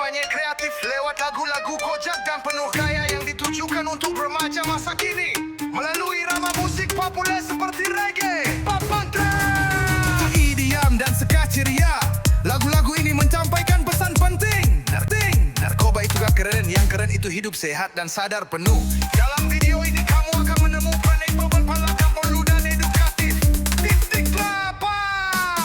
kampanye kreatif lewat lagu-lagu kocak dan penuh gaya yang ditujukan untuk remaja masa kini melalui irama musik populer seperti reggae, pop punk, EDM dan ska ceria. Lagu-lagu ini menyampaikan pesan penting. Narkoba itu gak keren, yang keren itu hidup sehat dan sadar penuh. Dalam video ini kamu akan menemukan beberapa lagu dan edukatif. Titik kelapa.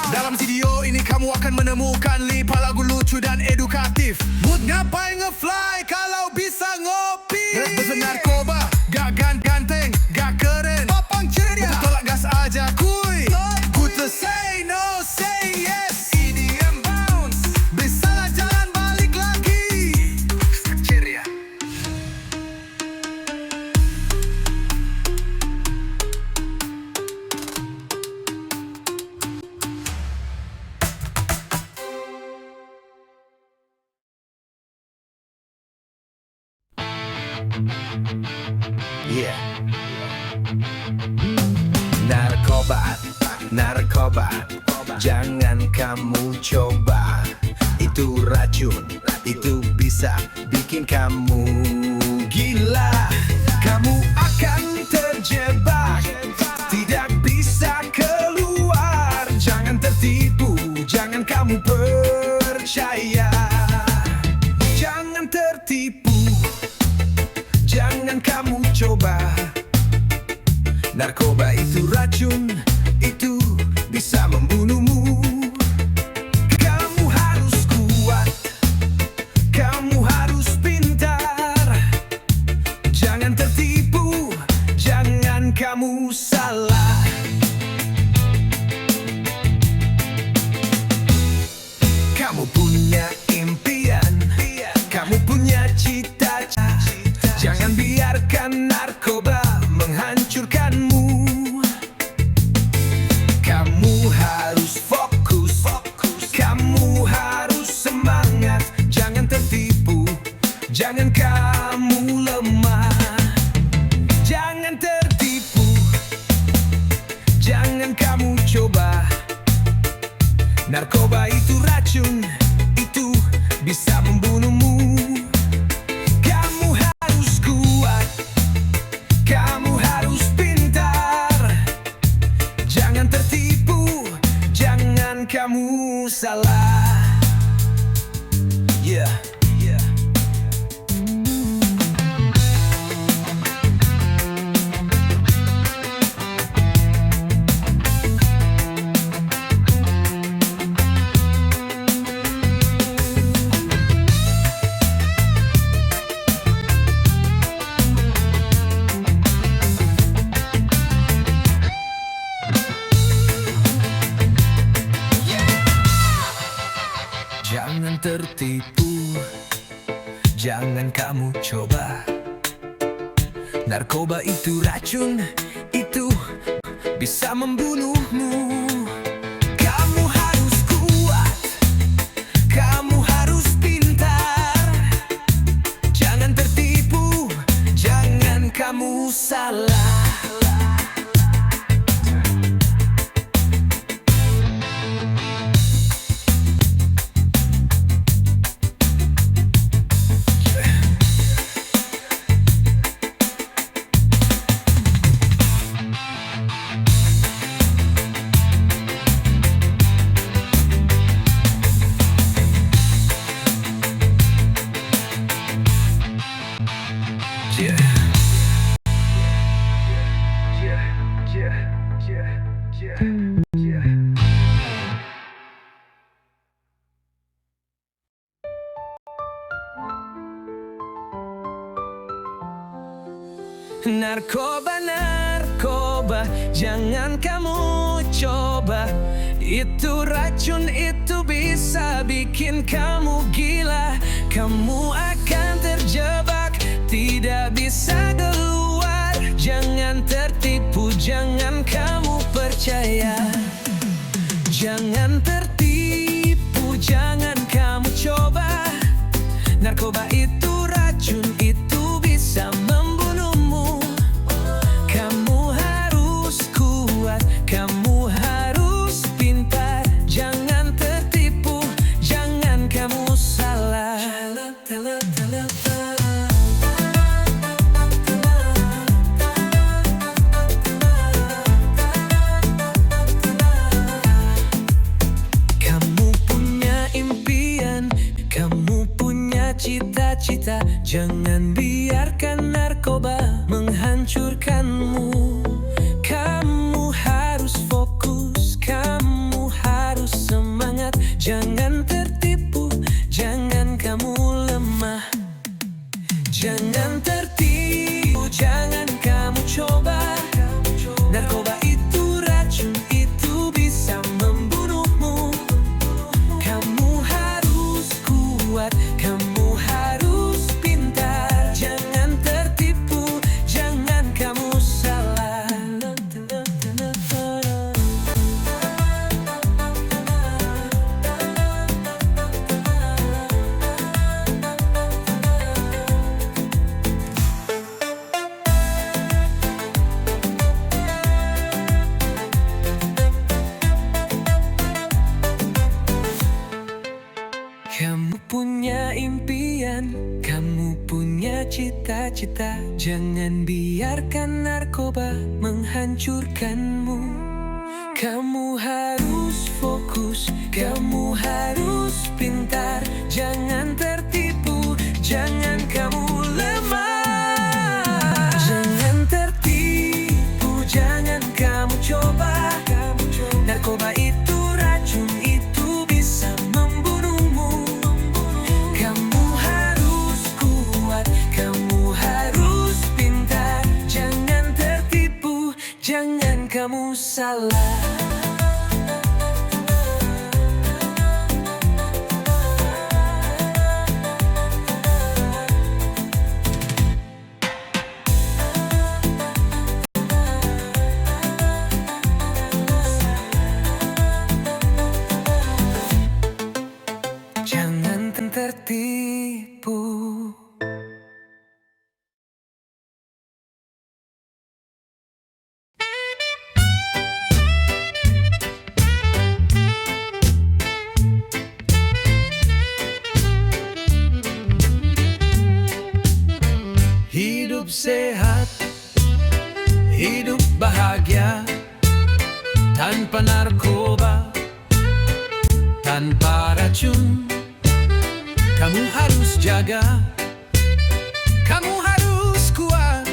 Dalam video ini kamu akan menemukan 5 lagu lucu dan edukatif. Mood ngapain nge-fly kalau bisa ngopi. Pesan narkoba, gak ganteng, gak keren. Popang ceria, tolak gas aja kuy. Good to say no, say yes. EDM bounce, bisalah jalan balik lagi. Ceria. Yeah. Narkoba, jangan kamu coba. Itu racun, itu bisa bikin kamu gila. Kamu akan terjebak, tidak bisa keluar. Jangan tertipu, jangan kamu percaya. Jangan tertipu, jangan kamu coba. Narkoba itu racun, itu bisa membunuhmu. Kamu harus kuat, kamu harus pintar. Jangan tertipu, jangan kamu salah. Kamu punya impian, kamu punya cita-cita. Jangan biarkan narkoba menghancurkanmu. Kamu harus fokus, kamu harus semangat. Jangan tertipu, jangan kamu lemah. Jangan tertipu, jangan kamu coba. Narkoba itu racun, itu bisa membunuhmu. Kamu harus kuat, kamu harus pintar. Jangan tertipu, jangan kamu salah. Yeah. Jangan tertipu, jangan kamu coba. Narkoba itu racun, itu bisa membunuhmu. Kamu harus kuat, kamu harus pintar. Jangan tertipu, jangan kamu salah. Narkoba, jangan kamu coba. Itu racun, itu bisa bikin kamu gila. Kamu akan terjebak, tidak bisa keluar. Jangan tertipu, jangan kamu percaya. Jangan tertipu, jangan kamu coba. Narkoba itu racun, itu bisa membunuhmu. Kamu harus kuat, kamu harus pintar. Jangan tertipu, jangan kamu salah. cita-cita. Jangan biarkan narkoba menghancurkanmu. Kamu harus fokus, kamu harus semangat. Jangan tertipu, jangan kamu lemah. Jangan tertipu, jangan kamu coba. Narkoba itu racun, itu bisa membunuhmu. Kamu harus kuat, kamu harus pintar. Jangan tertipu, jangan kamu salah. Kamu punya impian, kamu punya cita-cita. Jangan biarkan narkoba menghancurkanmu. Kamu harus fokus, kamu harus pintar. Jangan tertipu, jangan kamu lemah. Jangan tertipu, jangan kamu coba. Narkoba itu racun, itu bisa membunuhmu. Kamu harus kuat, kamu harus pintar. Jangan tertipu, jangan kamu salah. Jangan tertipu. Hidup sehat, hidup bahagia, tanpa narkoba, tanpa racun. Kamu harus jaga, kamu harus kuat.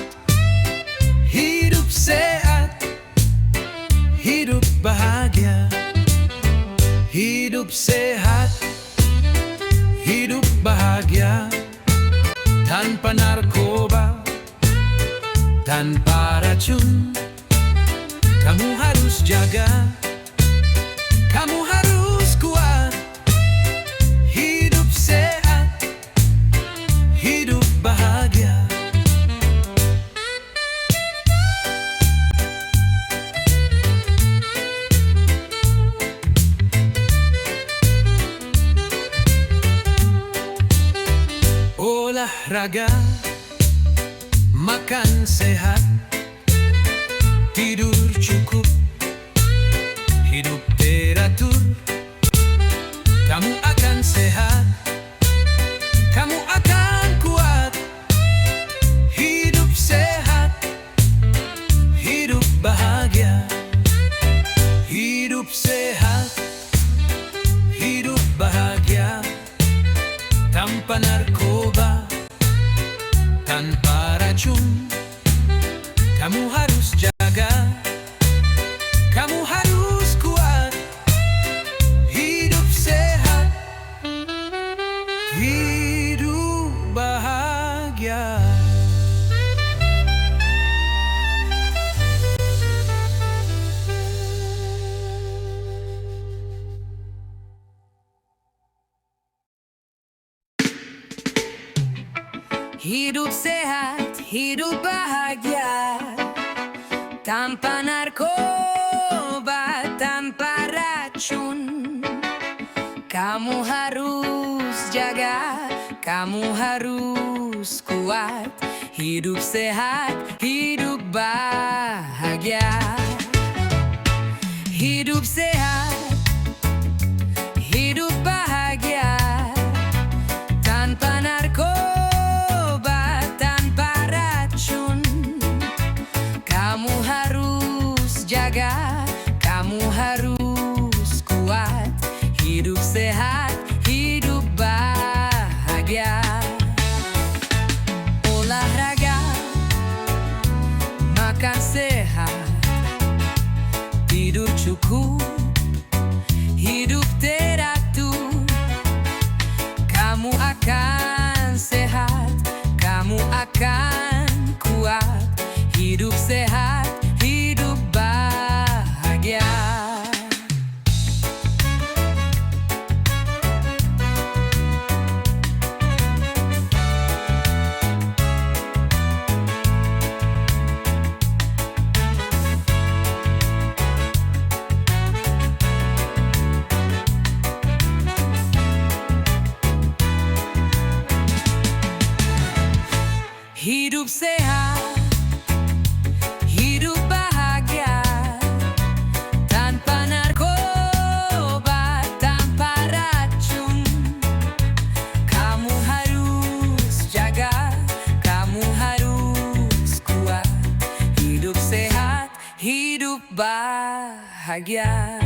Hidup sehat, hidup bahagia. Hidup sehat, hidup bahagia, tanpa narkoba, tanpa racun. Kamu harus jaga, kamu harus kuat. Hidup sehat, hidup bahagia. Olahraga, makan sehat, tidur cukup, hidup teratur. Kamu akan sehat, kamu akan kuat. Hidup sehat, hidup bahagia. Hidup sehat, hidup bahagia, tanpa narkoba, tanpa racun. Kamu harus jaga, kamu harus kuat. Hidup sehat, hidup bahagia. Hidup sehat, hidup bahagia, tanpa narkoba, tanpa racun. Kamu harus jaga, kamu harus kuat. Hidup sehat, hidup bahagia. Hidup sehat, hidup bahagia, tanpa narkoba, tanpa racun. Kamu harus jaga, kamu harus kuat. Hidup sehat, hidup bahagia. bahagia.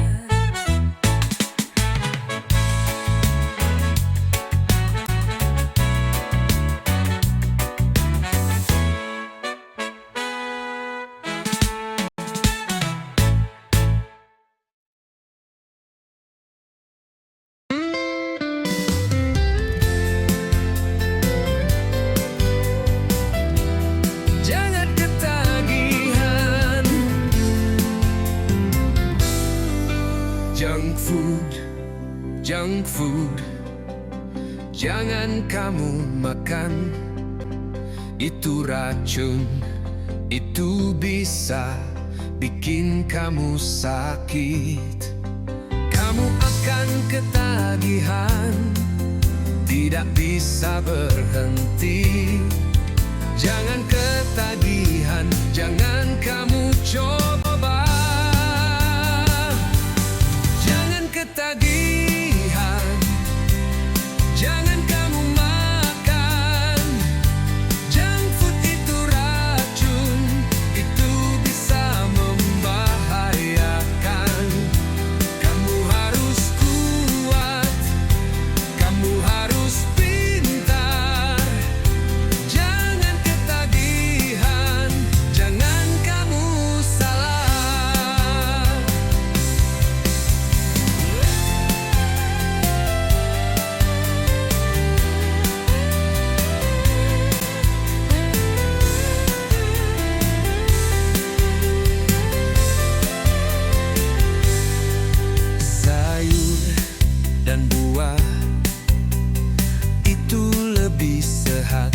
Jangan ketagihan junk food, junk food. Jangan kamu makan, itu racun, itu bisa bikin kamu sakit. Kamu akan ketagihan, tidak bisa berhenti. Jangan ketagihan, jangan kamu coba. Jangan ketagihan, jangan kamu makan. Junk food itu racun, itu bisa membahayakan. Kamu harus kuat, kamu harus pintar. Jangan ketagihan, jangan kamu salah. Sayur dan buah itu lebih sehat.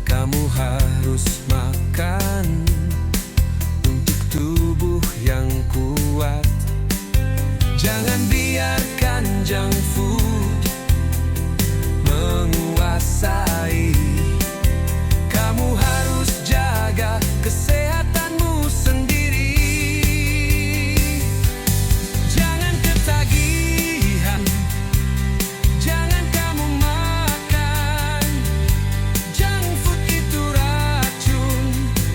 Kamu harus makan untuk tubuh yang kuat. Jangan biarkan junk food menguasai. Kamu harus jaga kesehatanmu sendiri. Jangan ketagihan, jangan kamu makan. Junk food itu racun,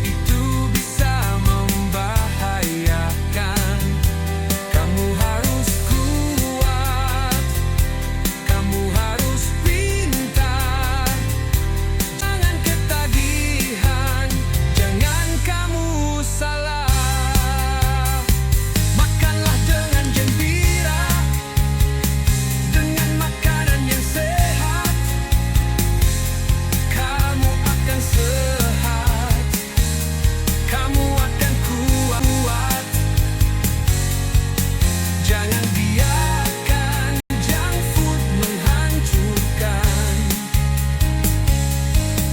itu bisa membahayakan. Kamu harus kuat, kamu harus pintar. Jangan ketagihan, jangan kamu salah. Makanlah dengan gembira, dengan makanan yang sehat. Kamu akan sehat, kamu akan kuat. Jangan biarkan junk food menghancurkan.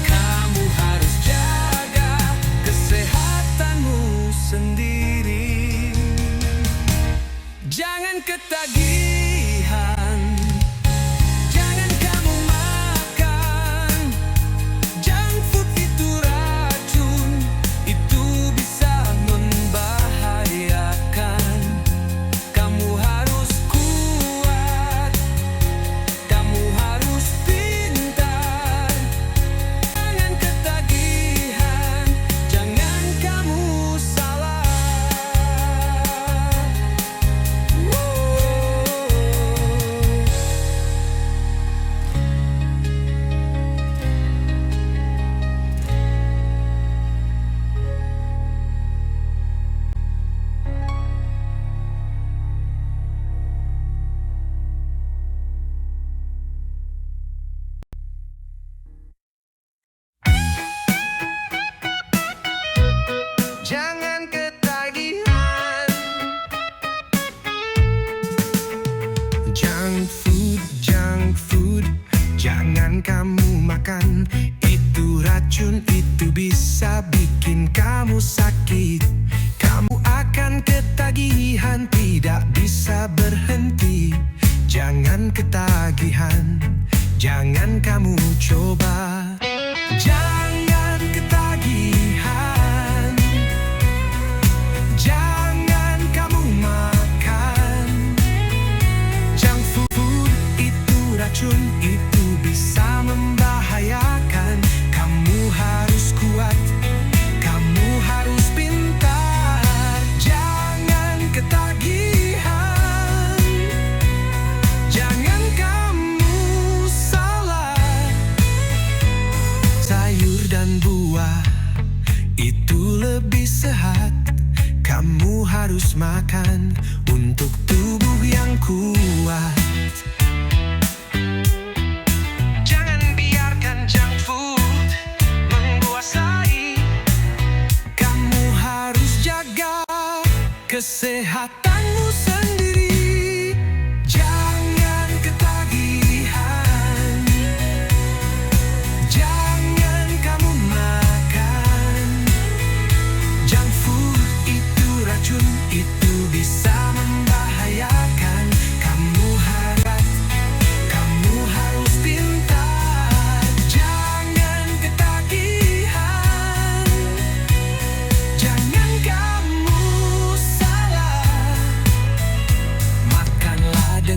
Kamu harus jaga kesehatanmu sendiri. Jangan ketagihan, jangan kamu makan. Junk food itu racun, itu bisa membahayakan. Kamu harus kuat, kamu harus pintar. Jangan ketagihan, jangan kamu salah. Jangan ketagihan. Junk food, jangan kamu makan. Itu racun, itu bisa bikin kamu sakit. Kamu akan ketagihan, tidak bisa berhenti. Jangan ketagihan, jangan kamu coba. Jangan ketagihan, jangan kamu makan. Junk food itu racun, itu bisa membahayakan. Kamu harus kuat, kamu harus pintar. Jangan ketagihan,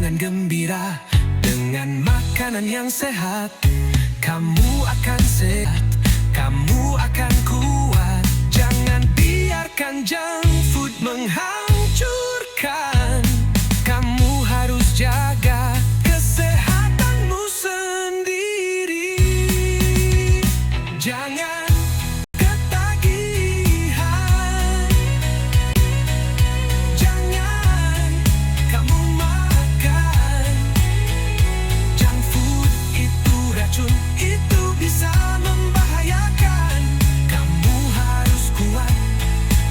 Jangan gembira dengan makanan yang sehat. Kamu akan sehat, kamu akan kuat. Jangan biarkan junk food menghancurkan. Kamu harus jaga kesehatanmu sendiri. Jangan ketagihan. Jangan kamu makan junk food, itu racun, itu bisa membahayakan. Kamu harus kuat,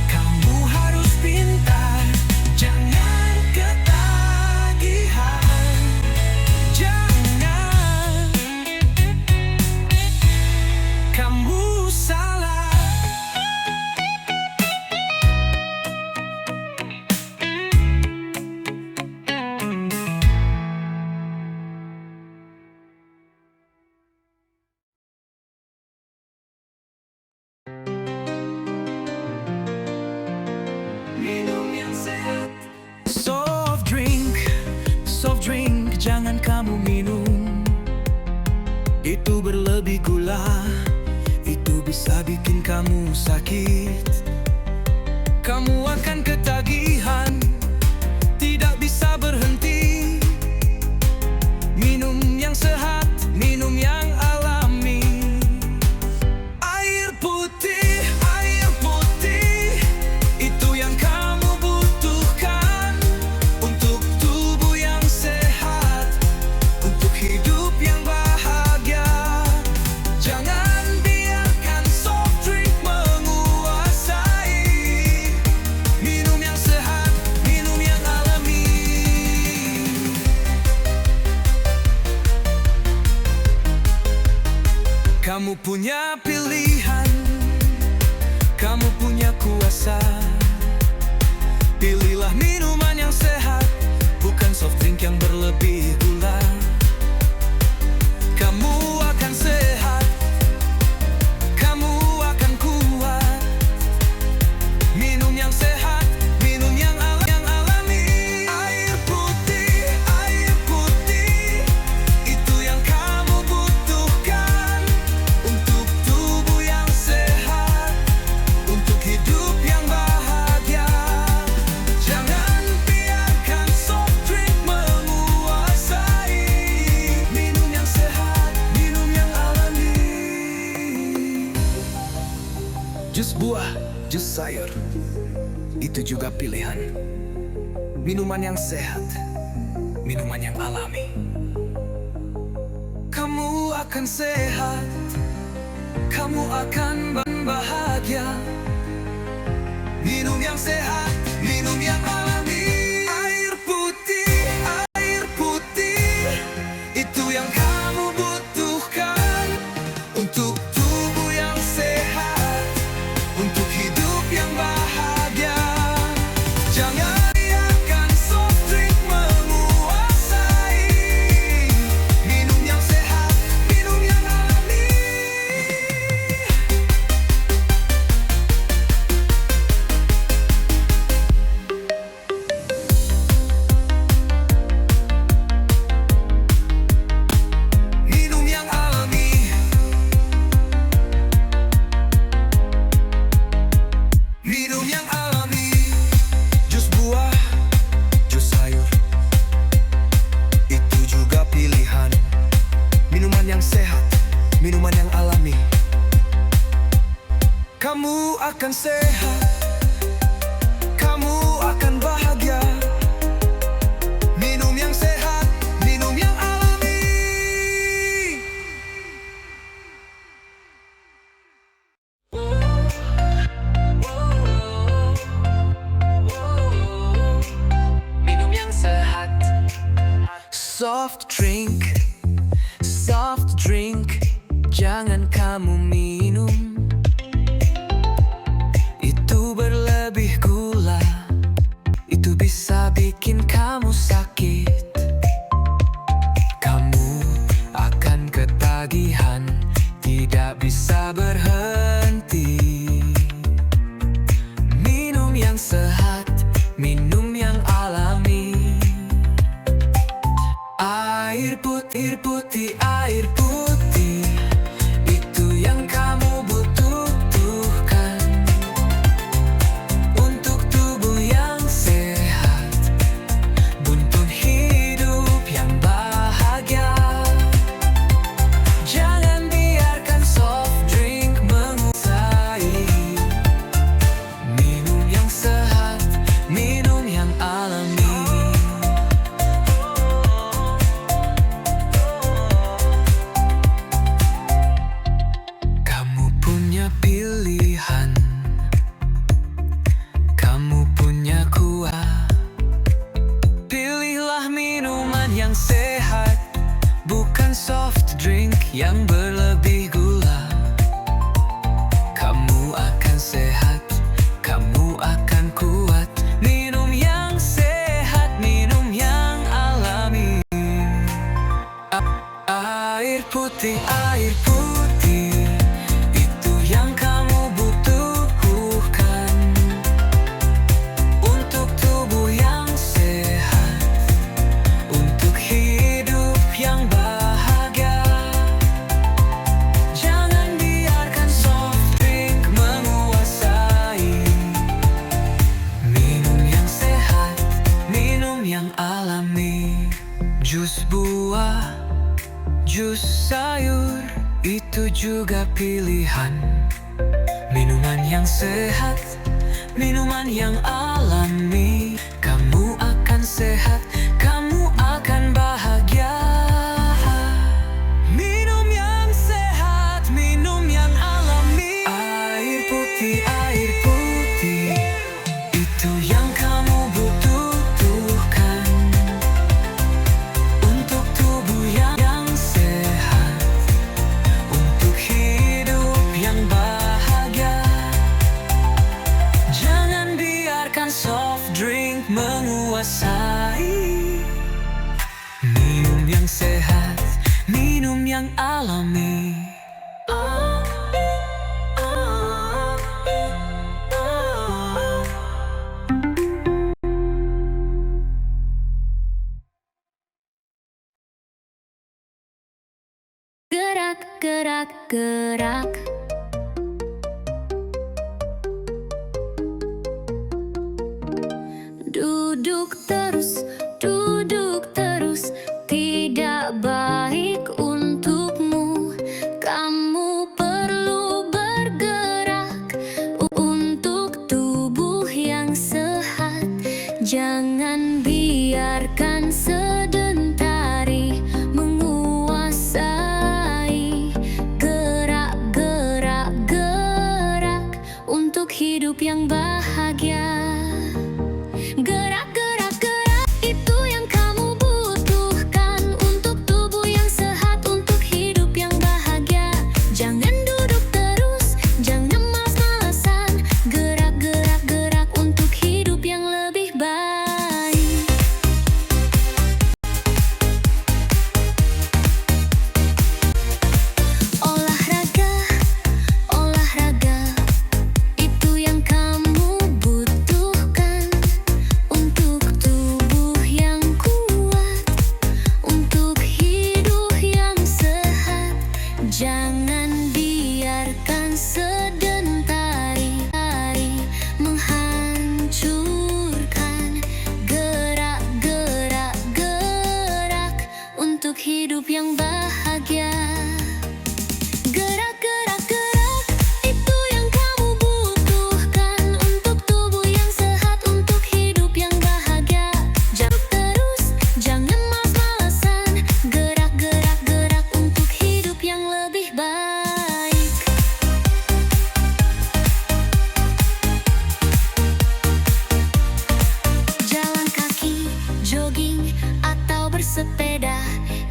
kamu harus pintar. Jangan ketagihan. Jangan kamu salah. Minum yang sehat. Soft drink, jangan kamu minum. Itu berlebih gula, itu bisa bikin kamu sakit. Kamu akan ketagihan, tidak bisa berhenti. Minum yang sehat, minum yang alami. Air putih, itu yang kamu butuhkan untuk tubuh yang sehat, untuk hidup yang bahagia. Jangan biarkan soft drink menguasai. Minum yang sehat, minum yang alami. Kamu punya pilihan, kamu punya kuasa. Pilihlah minuman yang sehat, bukan soft drink yang berlebih gula. Kamu akan sehat, kamu akan kuat. Minum yang sehat, minum yang alami. Air putih, itu yang kamu butuhkan untuk tubuh yang sehat, untuk hidup yang bahagia. Jangan biarkan soft drink menguasai. Minum yang sehat, minum yang alami. Jus buah, jus sayur, itu juga pilihan. Minuman yang sehat, minuman yang alami. Kamu akan sehat, kamu akan bahagia. Minum yang sehat, minum yang alami. Air putih, itu yang kamu butuhkan untuk tubuh yang sehat, untuk hidup yang bahagia. Jangan biarkan soft drink menguasai. Minum yang sehat, minum yang alami. Minum yang alami. Minum yang alami. Jus buah, jus sayur, itu juga pilihan. Minuman yang sehat, minuman yang alami. Kamu akan sehat, kamu akan bahagia. Minum yang sehat, minum yang alami. Minum yang sehat. Soft drink, jangan kamu minum. Itu berlebih gula, itu bisa bikin kamu sakit. Kamu akan ketagihan, tidak bisa berhenti. Minum yang sehat, minum yang alami. Air putih, itu yang kamu butuhkan untuk tubuh yang sehat, buntut hidup yang bahagia. Jangan biarkan soft drink menguasai. Minum yang sehat, minum yang alami. Pilihan, kamu punya kuat. Pilihlah minuman yang sehat, bukan soft drink yang berlebih gula. Kamu akan sehat, kamu akan kuat. Minum yang sehat, minum yang alami. Air putih, air putih, yang kamu butuhkan untuk tubuh yang sehat, untuk hidup yang bahagia. Jangan biarkan soft drink menguasai. Minum yang sehat, minum yang alami. Jus buah, jus sayur, itu juga pilihan. Minuman yang sehat, minuman yang alami. Kamu akan sehat, kamu akan bahagia. Minum yang sehat, minum yang alami. Air putih, itu yang kamu butuhkan untuk tubuh yang sehat, untuk hidup yang bahagia. Jangan biarkan soft drink menguasai. Minum yang sehat, minum yang alami. Gerak, gerak, gerak. Duduk terus, tidak baik untukmu. Kamu perlu bergerak untuk tubuh yang sehat. Jangan biarkan sedentari menguasai. Gerak, gerak, gerak untuk hidup yang bahagia. Gerak, gerak, gerak, itu yang kamu butuhkan untuk tubuh yang sehat, untuk hidup yang bahagia. Jangan duduk terus, jangan malas-malasan. Gerak, gerak, gerak untuk hidup yang lebih baik. Olahraga, olahraga, itu yang kamu butuhkan untuk tubuh yang kuat, untuk hidup yang sehat. Jangan biarkan sedentari menghancurkan. Gerak, gerak, gerak untuk hidup yang bahagia. Gerak, gerak, gerak, itu yang kamu butuhkan untuk tubuh yang sehat, untuk hidup yang bahagia. Jangan terus, jangan malas-malasan. Gerak, gerak, gerak untuk hidup yang lebih baik. Jalan kaki, jogging, atau bersepeda,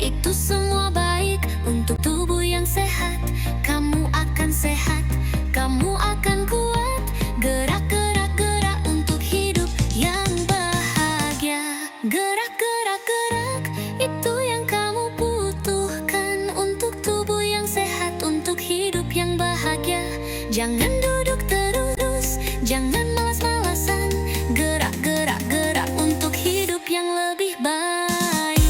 itu semua baik untuk tubuh yang sehat. Kamu akan sehat, kamu akan kuat. Gerak, gerak, gerak untuk hidup yang bahagia. Gerak, gerak, gerak, itu yang kamu butuhkan untuk tubuh yang sehat, untuk hidup yang bahagia. Jangan duduk terus, jangan malas-malasan. Gerak, gerak, gerak untuk hidup yang lebih baik.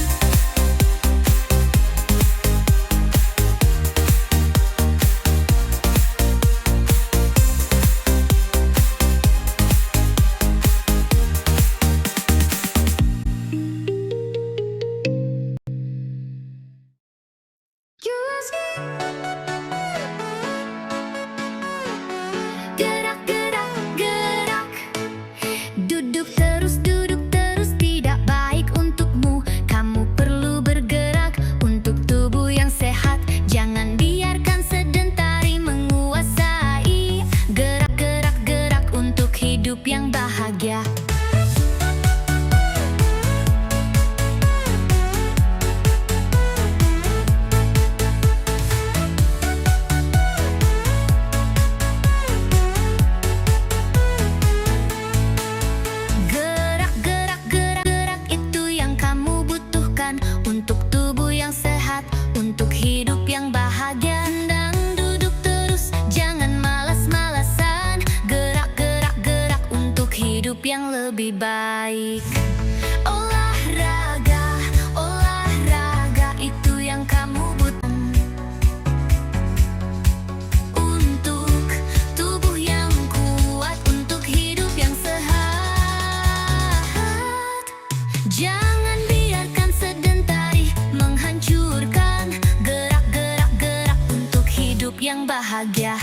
bahagia.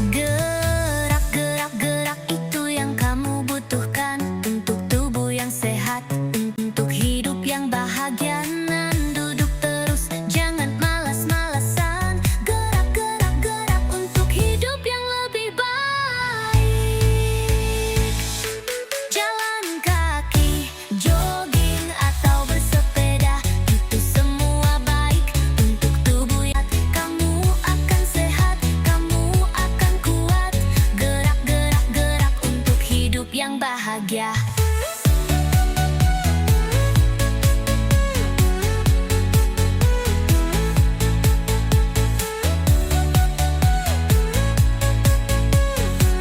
Gerak, gerak, gerak itu yang kamu butuhkan untuk tubuh yang sehat, untuk hidup yang bahagia. Nan duduk terus, jangan malas-malasan. Gerak, gerak, gerak untuk hidup yang lebih baik. Jalan kaki, jogging atau bersepeda, itu semua baik untuk tubuh yang kamu akan sehat, kamu akan kuat. Gerak, gerak, gerak untuk hidup yang bahagia.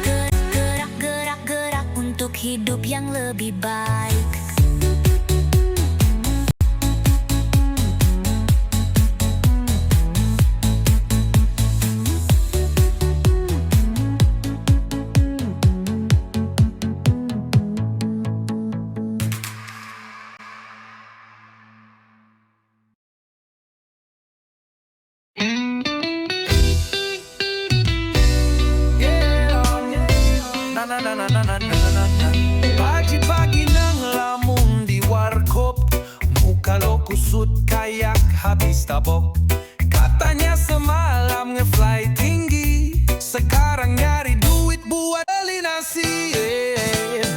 Gerak, gerak, gerak untuk hidup yang lebih baik. Pagi-pagi nang lamun di warkop, muka lo kusut kayak habis tabok. Katanya semalam ngefly tinggi, sekarang nyari duit buat beli nasi.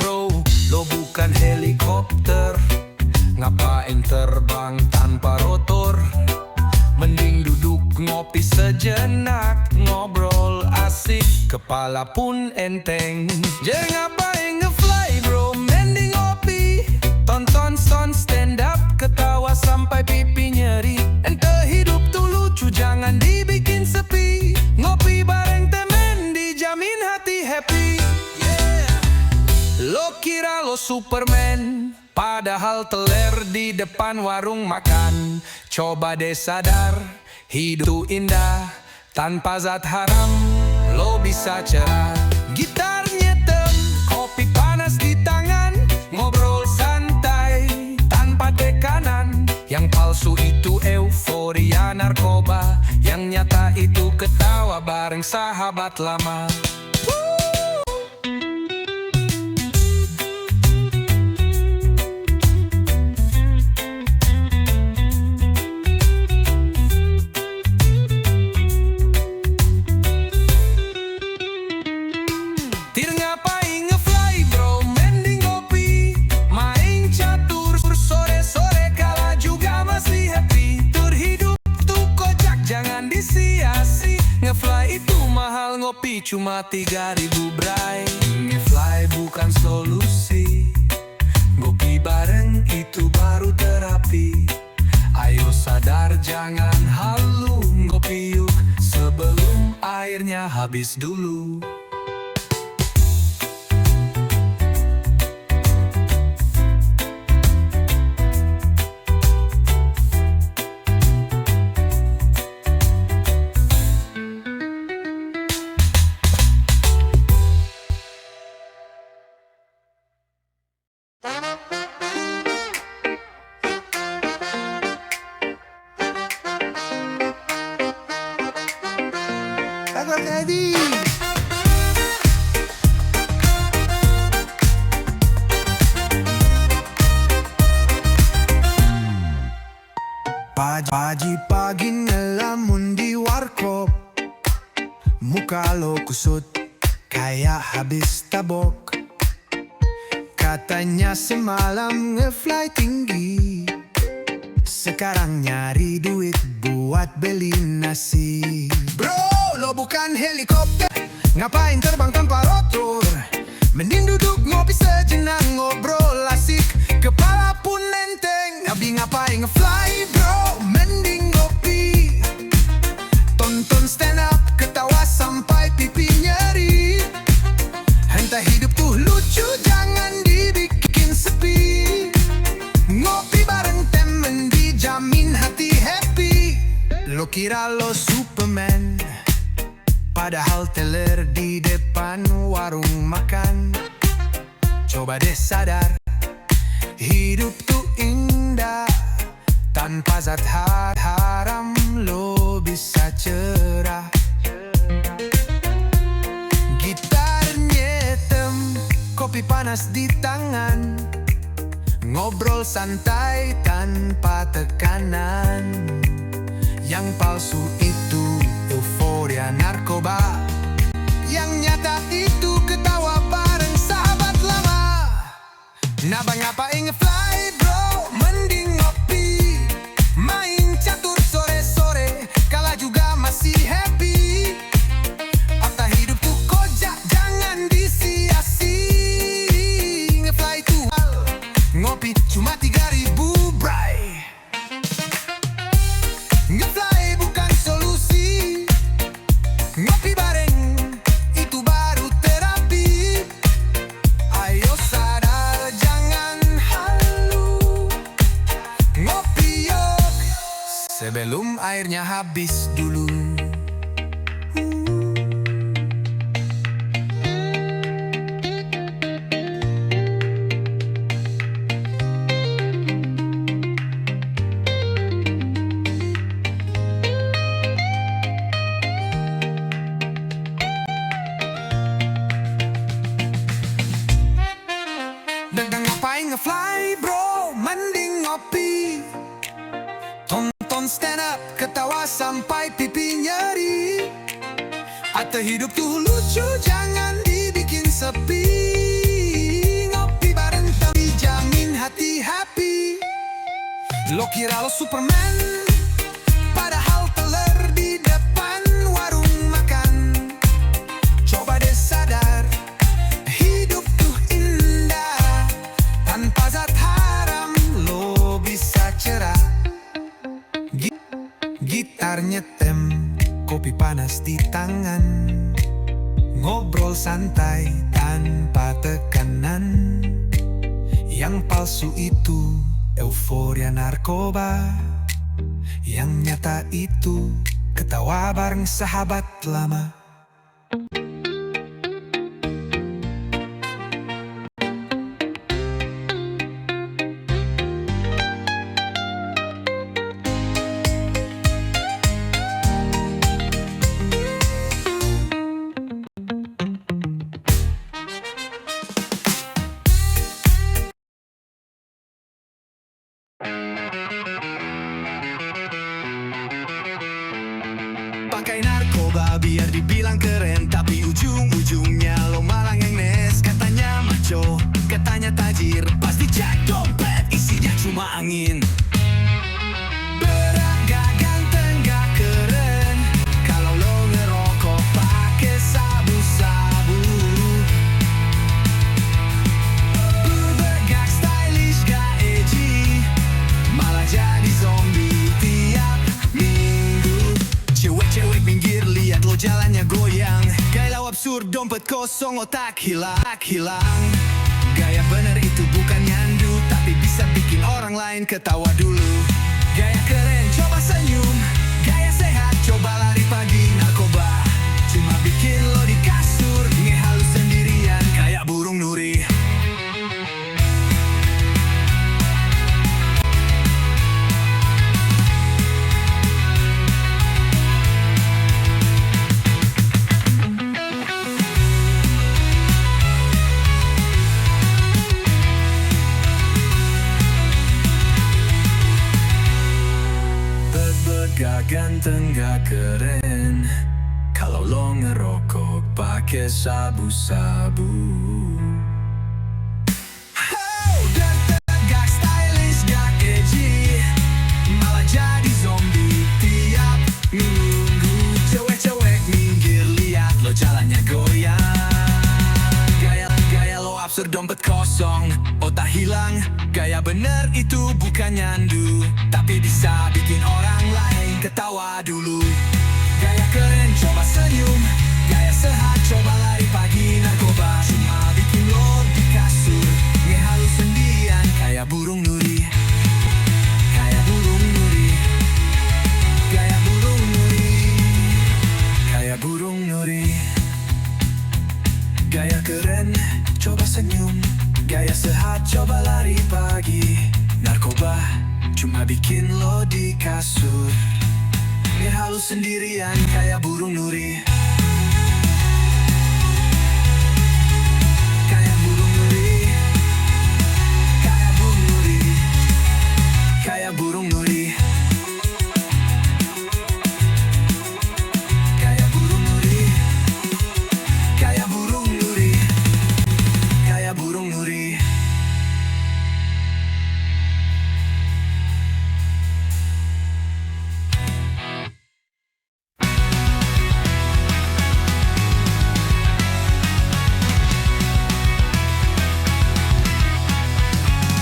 Bro, lo bukan helikopter, ngapain terbang tanpa rotor? Mending duduk ngopi sejenak, ngobrol asik, kepala pun enteng. Jangan ngapain ngefly bro, mending ngopi, tonton son stand up, ketawa sampai pipi nyeri. Ente hidup tuh lucu, jangan dibikin sepi. Ngopi bareng temen, dijamin hati happy. Lo kira lo Superman, padahal teler di depan warung makan. Coba deh sadar, hidup tuh indah tanpa zat haram. Lo bisa cerah, gitar nyetem, kopi panas di tangan, ngobrol santai tanpa tekanan. Yang palsu itu euforia narkoba, yang nyata itu ketawa bareng sahabat lama. Ngefly itu mahal, ngopi cuma 3.000 bray. Ngefly bukan solusi, ngopi bareng itu baru terapi. Ayo sadar jangan halu, ngopi yuk sebelum airnya habis dulu. Pagi-pagi ngelamun di warkop, muka lo kusut kayak habis tabok. Katanya semalam ngefly tinggi, sekarang nyari duit buat beli nasi. Bro, lo bukan helikopter, ngapain terbang tanpa rotor? Mending duduk ngopi sejenak, ngobrol asik, kepala pun enteng. Nabi ngapain ngefly bro, mending ngopi, tonton stand up, ketawa sampai pipi nyeri. Entah hidup tuh lucu, jangan dibikin sepi. Ngopi bareng temen, dijamin hati happy. Lo kira lo Superman, Padahal teler di depan warung makan. Coba deh sadar, hidup tuh indah. Tanpa zat haram lo bisa cerah. Gitar nyetem, kopi panas di tangan, ngobrol santai tanpa tekanan. Yang palsu itu euforia narkoba, yang nyata itu ketawa bareng sahabat lama. Naba ngapain nge-fly bro, mending ngopi, main catur sore-sore, kala juga masih happy. Fakta hidup tuh kojak, jangan disia-sia. Nge-fly tuh hal, ngopi cuma 3.000 bray. Nge-fly bukan solusi, ngopi bareng itu baru terapi. Ayo sadar jangan halu, ngopi yuk sebelum airnya habis dulu. Dan ngapain nge-fly bro, mending ngopi, tonton stand up, ketawa sampai pipi nyeri. Atau hidup tuh lucu, jangan dibikin sepi. Ngopi bareng tapi jamin hati happy. Lo kira lo Superman, padahal teler di depan warung makan. Coba deh sadar, hidup tuh indah. Tanpa zat haram lo bisa cerah. Gitar nyetem, kopi panas di tangan, ngobrol santai tanpa tekanan. Yang palsu itu euforia narkoba, yang nyata itu ketawa bareng sahabat lama. Pakai narkoba biar dibilang keren, tapi ujung-ujungnya lo malah ngenes. Katanya maco, katanya tajir, pasti cek dompet isinya cuma angin. Berat gak ganteng gak keren kalau lo ngerokok pakai sabu-sabu. Burger gak stylish gak edgy, malah jadi zombie tiap minggu. Cewek-cewek minggir lihat lo jalannya goyang, galau absurd dompet kosong otak hilang. Gaya bener itu bukan nyandu, tapi bisa bikin orang lain ketawa dulu. Gaya keren coba senyum, gaya sehat coba lari pagi. Narkoba cuma bikin lo di kasur ngehalus sendirian kayak burung nuri. Gak ganteng gak keren kalau lo ngerokok pakai sabu-sabu. Gak stylish gak edgy, malah jadi zombie tiap minggu. Cewek-cewek minggir lihat lo jalannya goyang. Gaya lo absurd dompet kosong otak hilang. Gaya bener itu bukan nyandu, tapi bisa bikin orang lain ketawa dulu. Gaya keren coba senyum, gaya sehat coba lari pagi. Narkoba cuma bikin lo di kasur ngehalus sendirian kayak burung nuri. Kayak burung nuri. Kayak burung nuri. Kayak burung nuri. cuma bikin lo di kasur. Biar halus sendirian kayak burung nuri. Kayak burung nuri. Kayak burung nuri. Kayak burung nuri. Kayak burung nuri. Kayak burung nuri. Kayak burung nuri.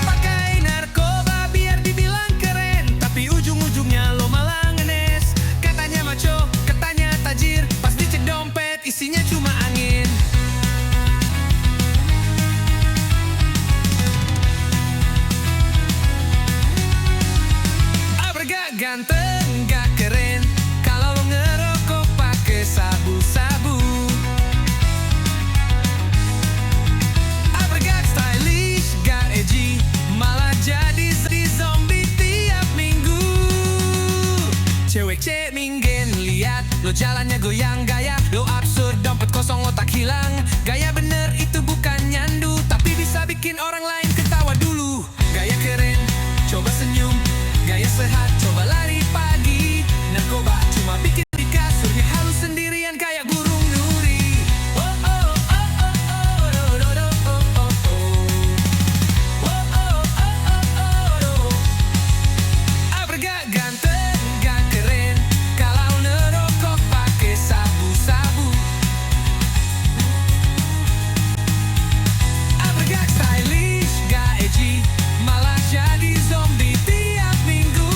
Pakai narkoba biar dibilang keren, tapi ujung-ujungnya lo malah ngenes. Katanya maco, katanya tajir, pas dicek dompet isinya cuma angin. Gak ganteng, gak keren kalau lo ngerokok pakai sabu-sabu. Gak stylish, gak edgy, malah jadi zombie tiap minggu. Cewek minggen lihat lo jalannya goyang gaya, lo absurd dompet kosong lo tak hilang. Gaya bener itu bukan nyandu, tapi bisa bikin orang lain ketawa dulu. Gaya keren, coba senyum. Gaya sehat, coba lari pagi. Narkoba cuma bikin di kasurnya halus sendirian kayak burung nuri. Oh oh oh oh oh do do do oh oh oh. Oh oh oh oh oh. Gak ganteng, gak keren kalau ngerokok pakai sabu-sabu. Gak stylish, gak edgy, malah jadi zombie tiap minggu.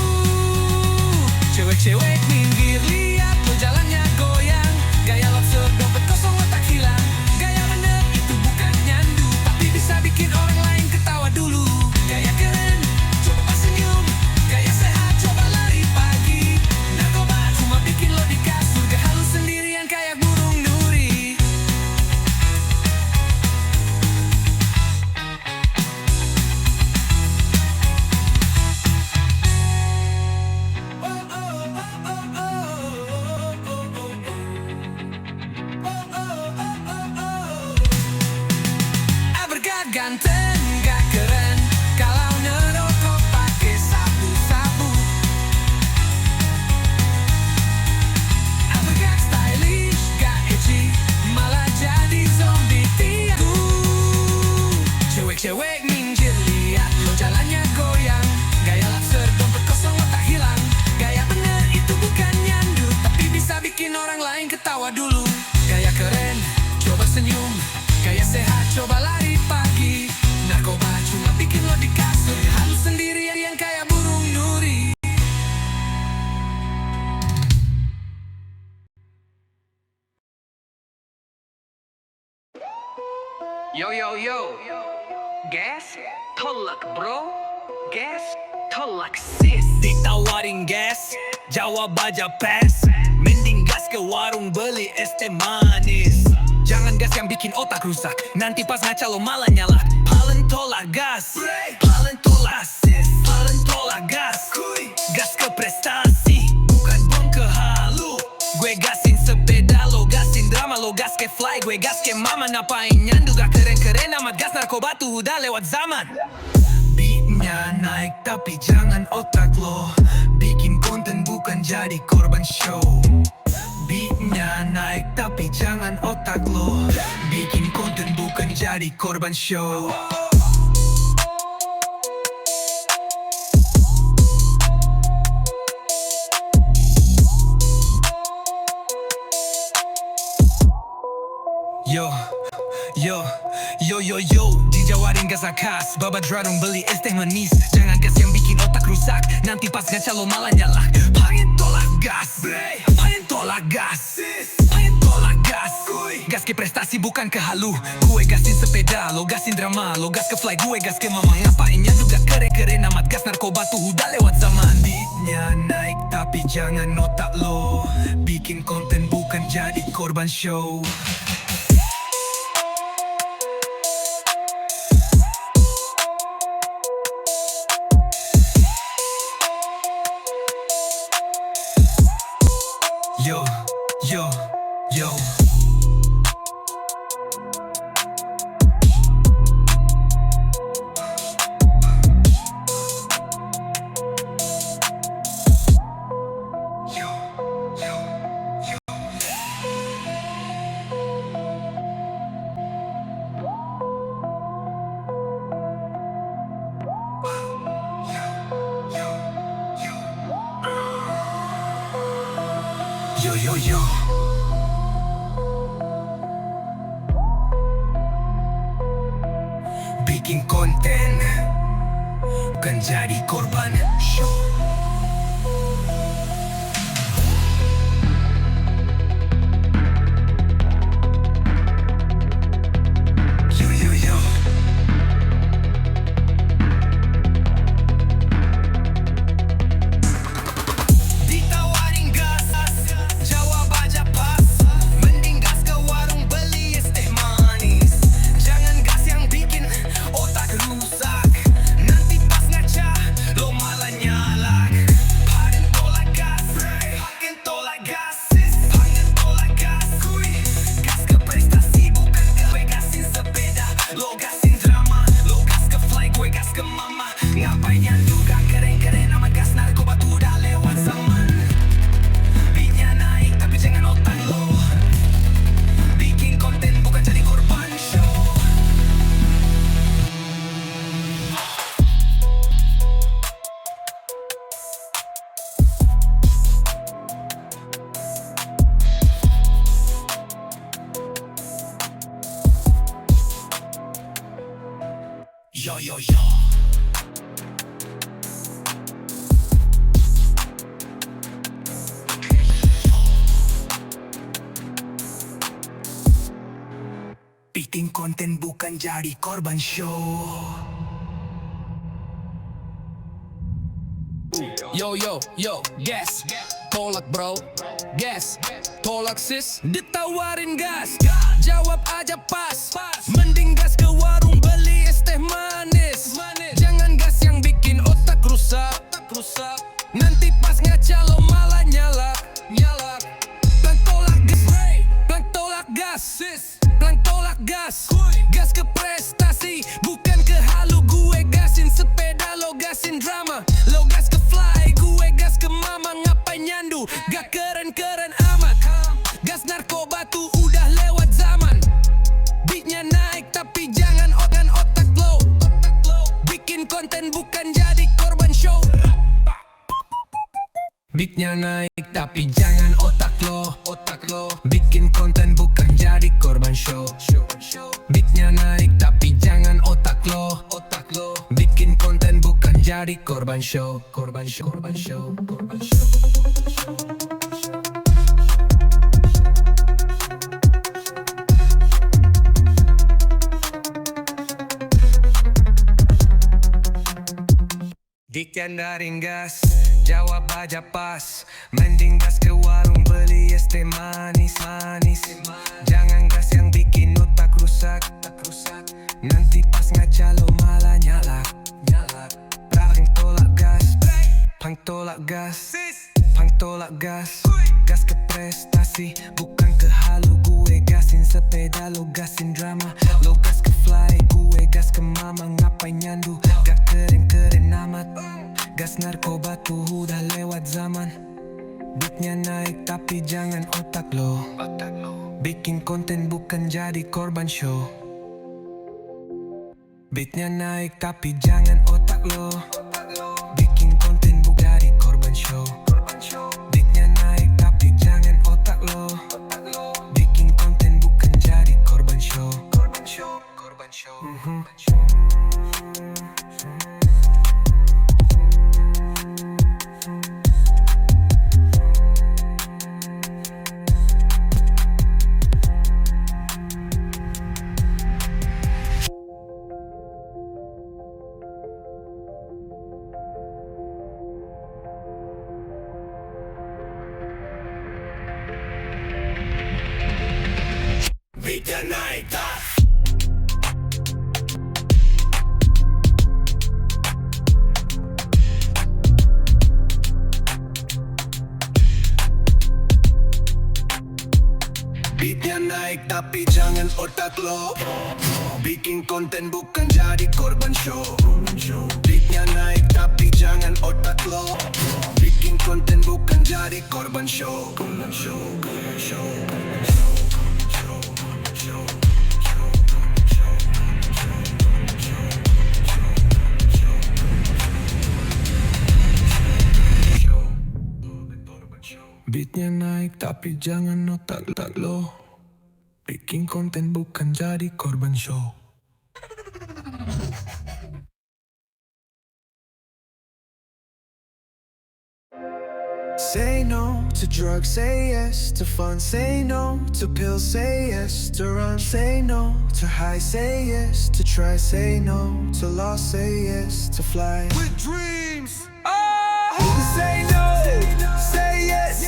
Cewek minggir lihat lo jalannya goyang. Gaya lobster dompet kosong lo tak hilang. Gaya bener itu bukan nyandu, tapi bisa bikin orang lain ketawa dulu. Gaya keren, coba senyum. Gaya sehat, coba lari pagi. Narkoba cuma bikin lo di kasur, gak halus sendirian kayak burung nuri. Gak ganteng, gak keren kalau ngerokok pakai sabu-sabu. Gak stylish, gak edgy, malah jadi zombie tiap Cewek minggir lihat lo jalannya goyang. Gaya lobster dompet kosong lo tak hilang. Gaya bener itu bukan nyandu, tapi bisa bikin orang lain ketawa dulu. Gaya keren, coba senyum. Gaya sehat, coba lari pagi. Narkoba cuma bikin lo di kasur halus sendirian yang kayak burung nuri. Yo yo yo, gas tolak bro, gas tolak sis. Ditawarin gas, jawab aja pass. Mending gas ke warung beli es teh manis. Jangan gas yang bikin otak rusak, nanti pas ngaca lo malah nyala. Palen tolak gas, palen tolak sis, palen tolak gas. Gas ke prestasi, bukan bom ke halu. Gue gasin sepeda, lo gasin drama, lo gas ke fly. Gue gas ke mama, napain nyandu gak keren-keren amat. Gas narkoba tuh udah lewat zaman. Beatnya naik tapi jangan otak lo. Bikin konten bukan jadi korban show. Beatnya naik tapi jangan otak lo. Bikin konten bukan jadi korban show. Yo, yo, yo, yo, yo. Dijawarin gas akas, babat radung beli es teh manis. Jangan gas yang bikin otak rusak, nanti pas ngaca lo malah nyala. Pengen tolak gas, pengen tolak gas, pengen tolak gas. Gas ke prestasi bukan ke halu. Gue gasin sepeda, lo gasin drama, lo gas ke fly. Gue gas ke mama, ngapainnya juga keren-keren amat. Gas narkoba tuh udah lewat zaman. Beatnya naik tapi jangan otak lo. Bikin konten bukan jadi korban show. Yo, yo, yo. Yo, yo, yo. Bikin konten bukan jadi korban show. Yo, yo, yo. Ditawarin gas, jawab aja pas. Mending gas ke warung beli es teh manis. Jangan gas yang bikin otak rusak. Nanti pas ngaca lo malah nyalak. Paden tolak gas, paken tolak gas, paken tolak gas. Kuy, gas ke prestasi bukan gue gasin sepeda. Lo gasin drama, lo gas ke fly, gue gas ke mama. Ngapain yang juga keren-keren sama gas narkoba tuh udah lewat zaman. Beatnya naik tapi jangan otak lo. Bikin konten bukan jadi korban show. Yo, yo, yo. Bikin konten bukan jadi korban show. Yo yo yo, gas, tolak bro, gas, tolak sis. Ditawarin gas, jawab aja pas. Mending gas ke warung beli es teh manis. Jangan gas yang bikin otak rusak. Nanti pas ngaca lo malah nyalak. Blank tolak gas, blank tolak gas, blank tolak gas. Gas ke prestasi, bukan ke halu. Gue gasin sepeda, lo gasin drama. Lo gas ke fly, gue gas ke mama. Ngapain nyandu, gak keren-keren amat. Gas narkoba tuh udah lewat zaman. Beatnya naik tapi jangan otak lo. Bikin konten bukan jadi korban show. Beatnya naik tapi jangan otak lo. Bikin konten bukan jadi korban show. Beatnya naik tapi jangan otak lo. Bikin konten bukan jadi korban show. Dikyandarin gas, jawab aja pas. Mending gas ke warung beli es teh manis. Jangan gas yang bikin otak rusak. Nanti pas ngaca lo malah nyalak. Pang tolak gas, gas ke prestasi, bukan ke halu. Gue gasin sepeda, lo gasin drama. Lo gas ke fly, gue gas ke mama. Ngapain nyandu, gak keren-keren amat. Gas narkoba tuh udah lewat zaman. Beatnya naik tapi jangan otak lo. Bikin konten bukan jadi korban show. Beatnya naik tapi jangan otak lo. Bikin konten bukan jadi korban show. Beatnya naik tapi jangan otak lo. Bikin konten bukan jadi korban show. Beatnya naik tapi jangan otak lo. Bikin konten bukan jadi korban show. Beatnya naik tapi jangan otak lo. Bikin konten bukan jadi korban show. Beatnya naik tapi jangan otak lo. Bikin konten bukan jadi korban show. Say no to drugs, say yes to fun. Say no to pills, say yes to run. Say no to high, say yes to try. Say no to loss, say yes to fly. With dreams. Say no, say yes.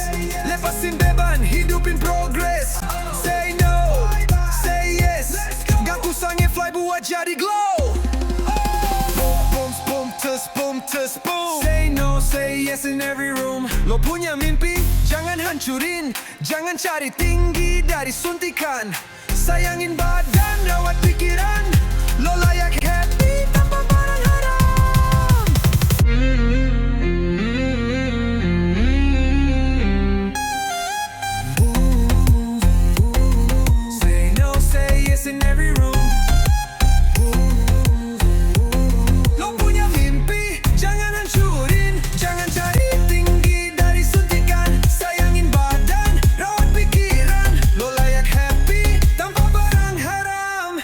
Lepasin beban, hidupin progress. Say no, say yes. Gak kusangin fly buat jadi glow. Boom, boom, tes, boom. Say no, say yes in every room. Lo punya mimpi, jangan hancurin. Jangan cari tinggi dari suntikan. Sayangin badan, rawat pikiran. Lo layak happy tanpa barang haram. Say no, say yes in every room. Lo punya mimpi, jangan hancurin. Jangan cari tinggi dari suntikan. Sayangin badan, rawat pikiran. Lo layak happy tanpa barang haram.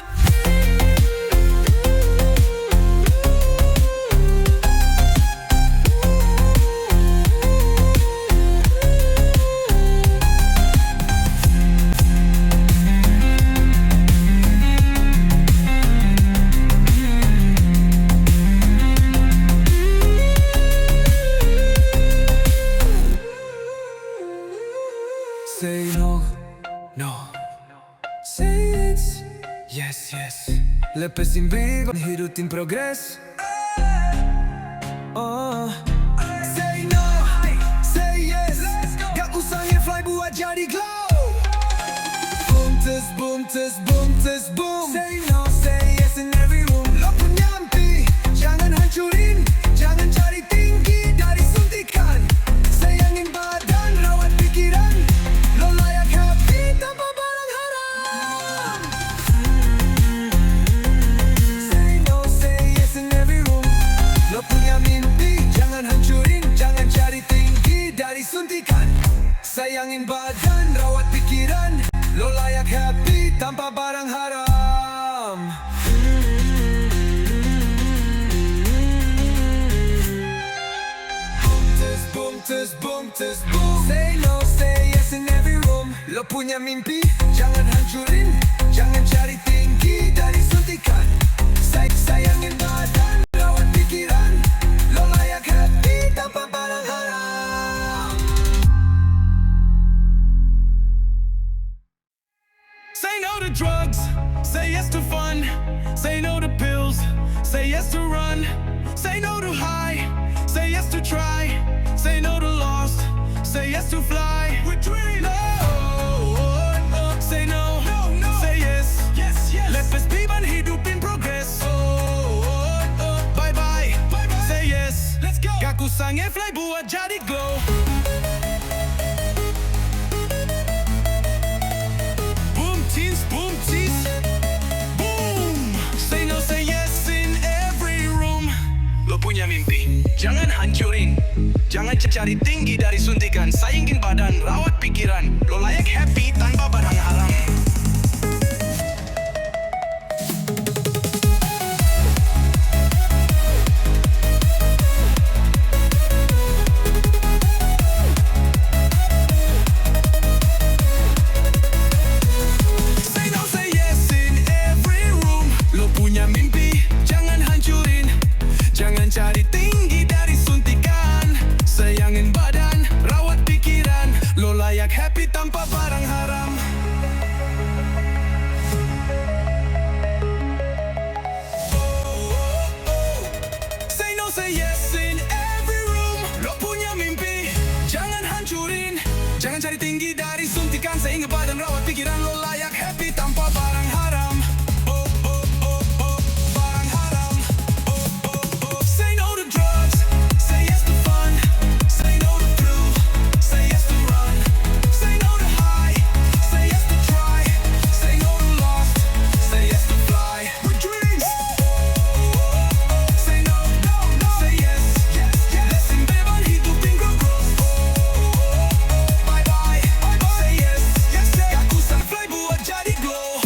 Say no, no. Say yes, yes, yes. Lepesin big, hidupin progress. Say no, say yes. Gak usah fly buat jadi glow. Boom, tes, boom. Say no, say yes in every room. Lo punya mimpi, jangan hancurin. Jangan cari tinggi dari suntikan. Sayangin badan, rawat pikiran. Lo layak happy tanpa barang haram. Say no, say yes in every room. Lo punya mimpi, jangan hancurin. Jangan cari tinggi dari suntikan. Sayangin badan, rawat pikiran. Lo layak happy tanpa barang haram. Boom, boom. Say no, say yes in every room. Lo punya mimpi, jangan hancurin. Jangan cari tinggi dari suntikan. Sayangin badan, rawat pikiran. Lo layak happy tanpa barang haram. Say no to drugs, say yes to fun. Say no to pills, say yes to run. Say no to high, say yes to try. Say no to lost, say yes to fly. With dreams. No, say no, say yes. Lepes beban hidupin progress. Bye bye, say yes. Let's go. Gak kusang fly buat jadi glow. Boom teens, boom. Say no, say yes in every room. Lo punya mimpi, jangan hancurin. Jangan cari tinggi dari suntikan. Sayangin badan, rawat pikiran. Lo layak happy tanpa barang haram. Say no, say yes in every room. Lo punya mimpi, jangan hancurin. Jangan cari tinggi dari suntikan. Sayangin badan, rawat pikiran. Lo layak happy tanpa barang haram. Say no, say yes in every room. Lo punya mimpi, jangan hancurin. Jangan cari tinggi dari suntikan. suntikan sehingga badan rawat pikiran lo layak happy tanpa barang haram. Oh oh oh oh, barang haram. Oh oh oh. Say no to drugs, say yes to fun. Say no to thrill, say yes to run. Say no to high, say yes to try. Say no to lost, say yes to fly. With dreams. Say no, no, no. Say yes, yes, yes. Lesin beban hidup tinggal growth. Bye bye, bye bye. Say yes, yes, yes. Aku sunfly buat jadi glow.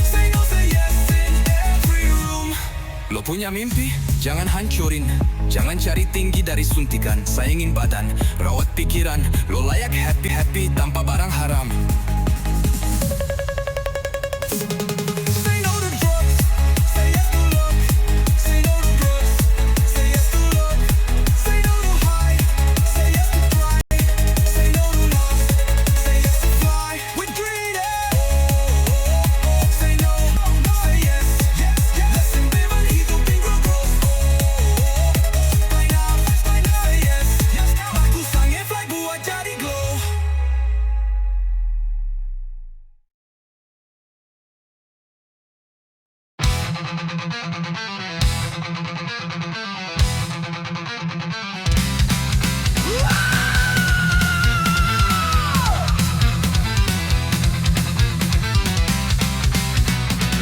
Say no, say yes in every room. Lo punya mimpi? Jangan hancurin. Jangan cari tinggi dari suntikan. Sayangin badan, rawat pikiran. Lo layak happy tanpa barang haram. Say no to drugs, say yes to love. Say no to drugs, say yes to love. Say no to high, say yes to try. Say no to lost, say yes to fly. With greed, say no, no. Say yes, yes, yes. Lesin beban hidup tinggal growth. Fly now, say yes, yes. Aku sange fly buat jadi glow.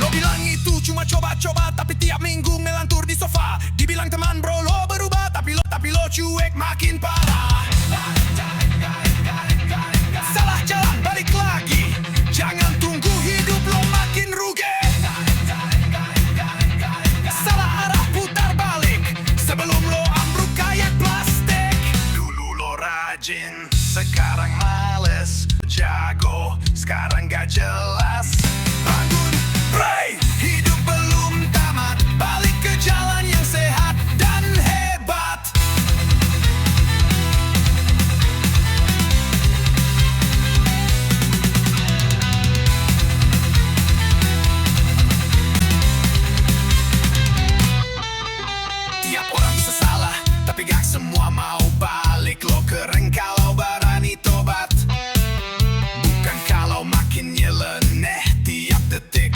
Lo bilang itu cuma coba-coba, tapi tiap minggu ngelantur di sofa. Dibilang teman bro lo berubah, tapi lo cuek makin parah. Salah jalan balik lagi, jangan tunggu hidup lo makin rugi. Salah arah putar balik, sebelum lo ambruk kayak plastik. Dulu lo rajin, sekarang males. Jago, sekarang gak jelas. Bangun, pray, hidup belum tamat. Balik ke jalan yang sehat dan hebat. Tiap orang bisa salah, tapi gak semua mau balik. Lo keren kalau berani tobat, bukan kalau makin nyeleneh tiap detik.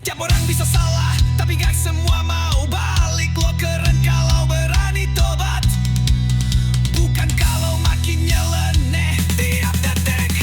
Tiap orang bisa salah, tapi gak semua mau balik. Lo keren kalau berani tobat, bukan kalau makin nyeleneh tiap detik.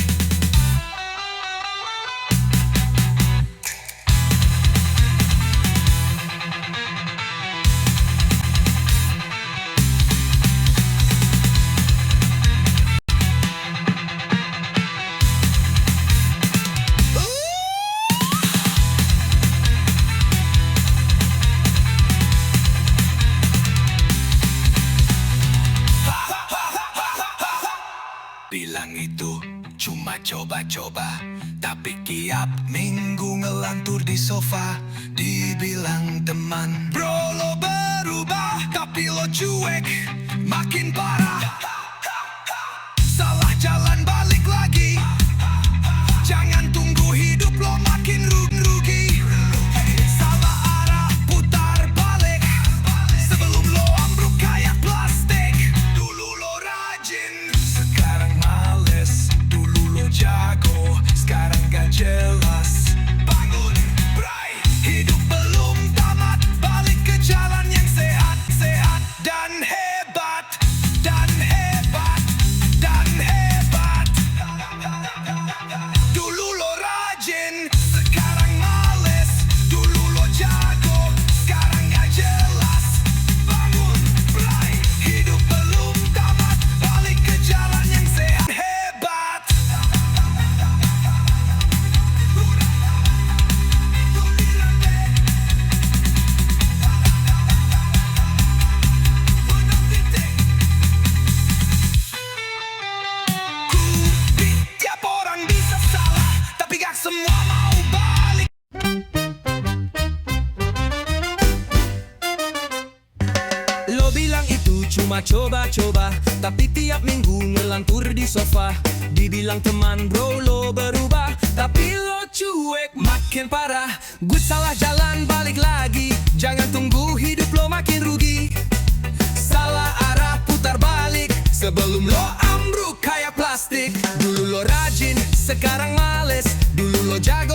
Bilang itu cuma coba-coba, tapi tiap minggu ngelantur di sofa. Dibilang teman bro lo berubah, tapi lo cuek makin parah. Salah jalan balik lagi, jangan tunggu hidup lo makin rugi. Salah arah putar balik, sebelum lo ambruk kayak plastik. Dulu lo rajin, sekarang males. Dulu lo jago, sekarang gak jelas. Bangun, bray, hidup belum tamat. Balik ke jalan yang sehat, sehat dan hebat. Dan hebat, dan hebat. cuma coba-coba, tapi tiap minggu ngelantur di sofa. Dibilang teman bro lo berubah, tapi lo cuek makin parah. Gue salah jalan balik lagi, jangan tunggu hidup lo makin rugi. Salah arah putar balik, sebelum lo ambruk kayak plastik. Dulu lo rajin, sekarang males. Dulu lo jaga